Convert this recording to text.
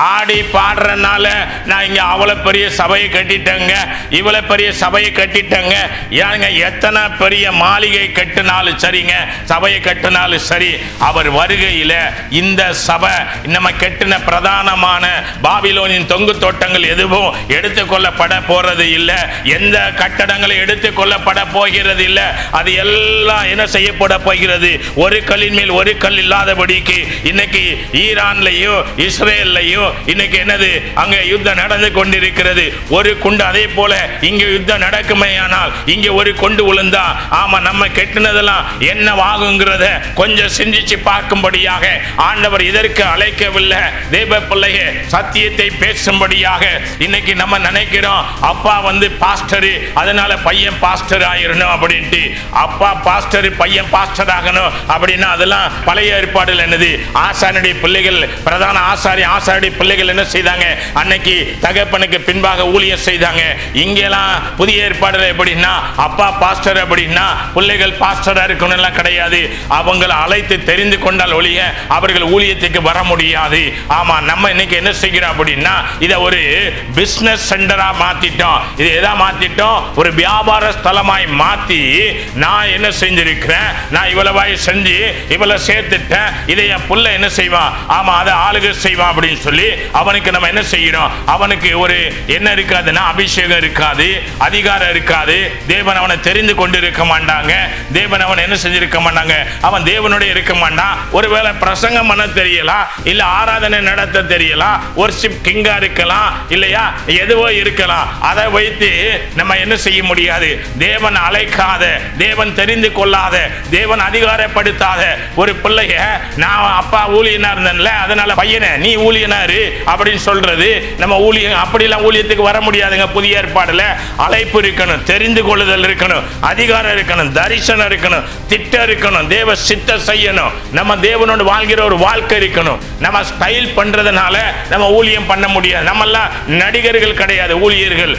ஆடி பாடுறதுனால நான் இங்க அவ்வளவு பெரிய சபையை கட்டிட்டேங்க, இவ்வளவு பெரிய சபையை கட்டிட்டேங்க. ஏங்க எத்தனை பெரிய மாளிகை கட்டினாலும் சரிங்க, சபையை கட்டினாலும் சரி, அவர் வருகையில இந்த சபை நம்ம கட்டின பிரதானமான பாபிலோனின் தொங்கு தோட்டங்கள் எதுவும் எடுத்துக்கொள்ளப்பட போறது இல்லை. எந்த கட்டடங்களும் எடுத்துக்கொள்ளப்பட போகிறது இல்லை. அது எல்லாம் என்ன செய்யப்பட போகிறது? ஒரு கல்லின் மேல் ஒரு கல் இல்லாதபடிக்கு இன்னைக்கு ஈரான்லையும் இஸ்ரேல்லையும் இன்னைக்கு என்னது அங்க யுத்தம் நடந்து கொண்டிருக்கிறது. ஒரு குண்டு அதே போல இங்க யுத்தம் நடக்குமேயானால் இங்க ஒரு கொண்டு விழுந்தா ஆமா நம்ம கெட்டினதெல்லாம் என்ன ஆகுங்கிறத கொஞ்சம் சிந்திச்சு பார்க்கும்படியாக ஆண்டவர் இதற்கு அழைக்கவில்லை. தேவ பிள்ளைய சத்தியத்தை பேசும்படியாக இன்னைக்கு நம்ம நினைக்கிறோம் அப்பா வந்து பாஸ்டர், அதனால பையன் பாஸ்டர் ஆயிரணும் அப்படின்ட்டு. அப்பா பாஸ்டர் பையன் பாஸ்டர் ஆகணும் அப்படின்னா அதெல்லாம் பழைய ஏற்பாடுல என்னது? ஆசானுடைய பிள்ளைகள், பிரதான ஆசாரிய பிள்ளைகள் என்ன செய்தாங்க? அன்னைக்கு தகப்பனுக்கு பின்பாக ஊழியம் செய்தாங்க. இங்கெல்லாம் புதிய ஏற்பாடுல எப்படின்னா அப்பா பாஸ்டர் அப்படின்னா பிள்ளைகள் பாஸ்டரா இருக்கணும் கிடையாது. அவங்களை அழைத்து தெரிந்து கொண்டால் ஒழிய அவர்கள் ஊழியத்துக்கு வர முடியாது. ஆமா, நம்ம இன்னைக்கு என்ன செய்கிறோம் அப்படின்னா இதை ஒரு பிசினஸ் சென்டரா மாத்திட்டோம். இது எதா மாத்திட்டோம்? ஒரு வியாபார ஸ்தலமாய் மாத்தி நான் என்ன செஞ்சிருக்கிறேன், நான் இவ்வளவாய் செஞ்சு இவ்வளவு சேர்த்துட்டேன், இதை என் புள்ள என்ன செய்வான், ஆமா அதை ஆளுக செய்வான் அப்படின்னு சொல்லி அவனுக்கு நம்ம என்ன செய்யறோம்? அவனுக்கு ஒரு என்ன இருக்காதுன்னா அபிஷேகம் இருக்காது, அதிகாரம் இருக்காது. தேவன் அவனை தெரிந்து கொண்டு இருக்க மாட்டாங்க. தேவன் அவன் என்ன செஞ்சிருக்க மாட்டாங்க. அவன் தேவனுடைய இருக்க மாட்டான். ஒருவேளை பிரசங்கம் பண்ண தெரியலாம், இல்ல ஆராதனை நடத்த தெரியலாம், வொர்ஷிப் கிங்கா இருக்கலாம், இல்லையா எதுவோ இருக்கலாம். அதை வைத்து நம்ம என்ன செய்ய முடியாது. தேவன் அழைக்காத, தேவன் தெரிந்து கொள்ளாத, தேவன் அதிகாரப்படுத்தாத ஒரு பிள்ளைய நான் அப்பா ஊழியனா இருந்தேன்ல அதனால பையனை நீ ஊழியனாரு அப்படின்னு சொல்றது நம்ம ஊழியம். அப்படிலாம் ஊழியத்துக்கு வர முடியாதுங்க. புதிய ஏற்பாடுல அழைப்பு இருக்கணும், தெரிந்து கொள்ளுதல் இருக்கணும், அதிகாரம் இருக்கணும், தரிசனம் இருக்கணும், திட்டம் இருக்கணும், தேவ சித்த செய்யணும், நம்ம தேவனோடு வாழ்கிற ஒரு வாழ்க்கை இருக்கணும். நம்ம ஸ்டைல் பண்றதுனால நம்ம ஊழியம் பண்ண முடியாது. நம்ம எல்லாம் நடிகர்கள் கிடையாது, ஊழியர்கள்.